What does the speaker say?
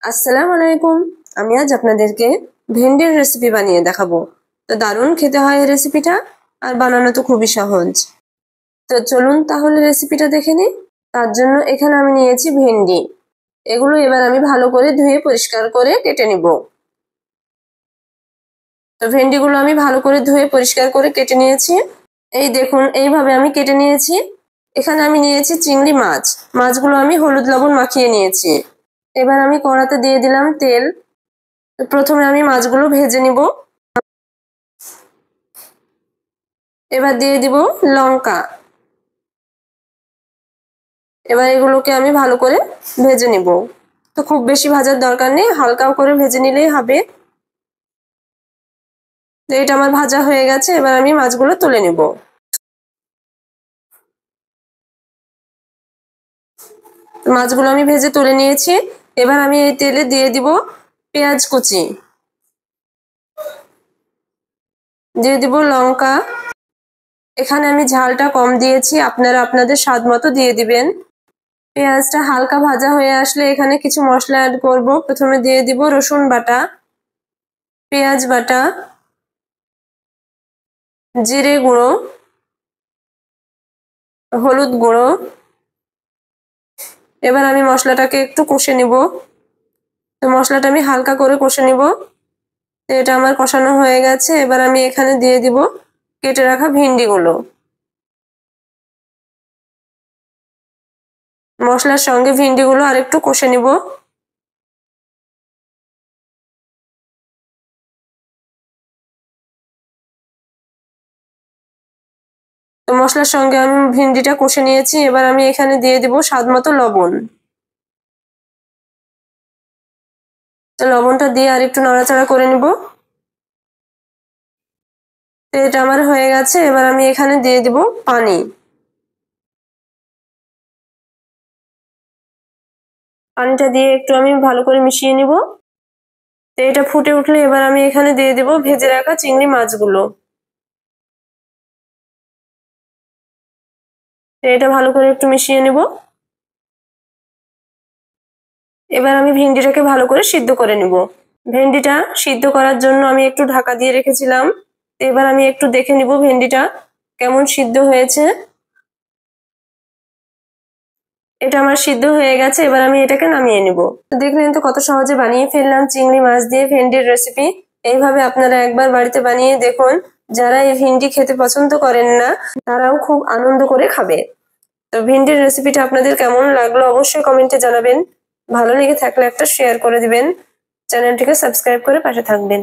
আসসালামু আলাইকুম। আমি আজ আপনাদেরকে ভেন্ডির রেসিপি বানিয়ে দেখাবো। তো দারুণ খেতে হয় এই রেসিপিটা, আর বানানো তো খুবই সহজ। তো চলুন তাহলে রেসিপিটা দেখে নিই। তার জন্য এখানে আমি নিয়েছি ভেন্ডি। এগুলো এবার আমি ভালো করে ধুয়ে পরিষ্কার করে কেটে নিব। তো ভেন্ডিগুলো আমি ভালো করে ধুয়ে পরিষ্কার করে কেটে নিয়েছি। এই দেখুন, এইভাবে আমি কেটে নিয়েছি। এখানে আমি নিয়েছি চিংড়ি মাছ। মাছগুলো আমি হলুদ লবণ মাখিয়ে নিয়েছি। এবার আমি কড়াতে দিয়ে দিলাম তেল। প্রথমে আমি মাছগুলো ভেজে নিব। এবার দিয়ে দিব লঙ্কা। এবার এগুলোকে আমি ভালো করে ভেজে নিব। তো খুব বেশি ভাজার দরকার নেই, হালকা করে ভেজে নিলেই হবে। তো এটা আমার ভাজা হয়ে গেছে, এবার আমি মাছগুলো তুলে নিব। মাছগুলো আমি ভেজে তুলে নিয়েছি। এবার আমি এই তেলে দিয়ে দিব পেঁয়াজ কুচি, দিয়ে দিব লঙ্কা। এখানে আমি ঝালটা কম দিয়েছি, আপনারা আপনাদের স্বাদ মতো দিয়ে দিবেন। পেঁয়াজটা হালকা ভাজা হয়ে আসলে এখানে কিছু মশলা অ্যাড করব। প্রথমে দিয়ে দিব রসুন বাটা, পেঁয়াজ বাটা, জিরে গুঁড়ো, হলুদ গুঁড়ো। এবার আমি মশলাটাকে একটু কষে নিব। তো মশলাটা আমি হালকা করে কষে নিব। এটা আমার কষানো হয়ে গেছে। এবার আমি এখানে দিয়ে দিব কেটে রাখা ভিন্ডিগুলো। মশলার সঙ্গে ভিন্ডিগুলো আরেকটু কষে নিব। তো মশলার সঙ্গে আমি ভিন্ডিটা কষে নিয়েছি। এবার আমি এখানে দিয়ে দিব স্বাদ মতো লবণ। তো লবণটা দিয়ে আরেকটু নাড়াচাড়া করে নিব। তো এটা আমার হয়ে গেছে। এবার আমি এখানে দিয়ে দিব পানি। পানিটা দিয়ে একটু আমি ভালো করে মিশিয়ে নিব। তো এটা ফুটে উঠলে এবার আমি এখানে দিয়ে দিব ভেজে রাখা চিংড়ি মাছগুলো। তো এটা ভালো করে একটু মিশিয়ে নিব। এবার আমি ভেন্ডিটাকে ভালো করে সিদ্ধ করে নিব। ভেন্ডিটা সিদ্ধ করার জন্য আমি একটু ঢাকা দিয়ে রেখেছিলাম। এবার আমি একটু দেখে নিব ভেন্ডিটা কেমন সিদ্ধ হয়েছে। এটা আমার সিদ্ধ হয়ে গেছে। এবার আমি এটাকে নামিয়ে নিব। দেখলেন তো কত সহজে বানিয়ে ফেললাম চিংড়ি মাছ দিয়ে ভেন্ডির রেসিপি। এইভাবে আপনারা একবার বাড়িতে বানিয়ে দেখুন। যারা এই ভেন্ডি খেতে পছন্দ করেন না, তারাও খুব আনন্দ করে খাবে। তো ভেন্ডির রেসিপিটা আপনাদের কেমন লাগলো অবশ্যই কমেন্টে জানাবেন। ভালো লেগে থাকলে একটা শেয়ার করে দিবেন। চ্যানেলটিকে সাবস্ক্রাইব করে পাশে থাকবেন।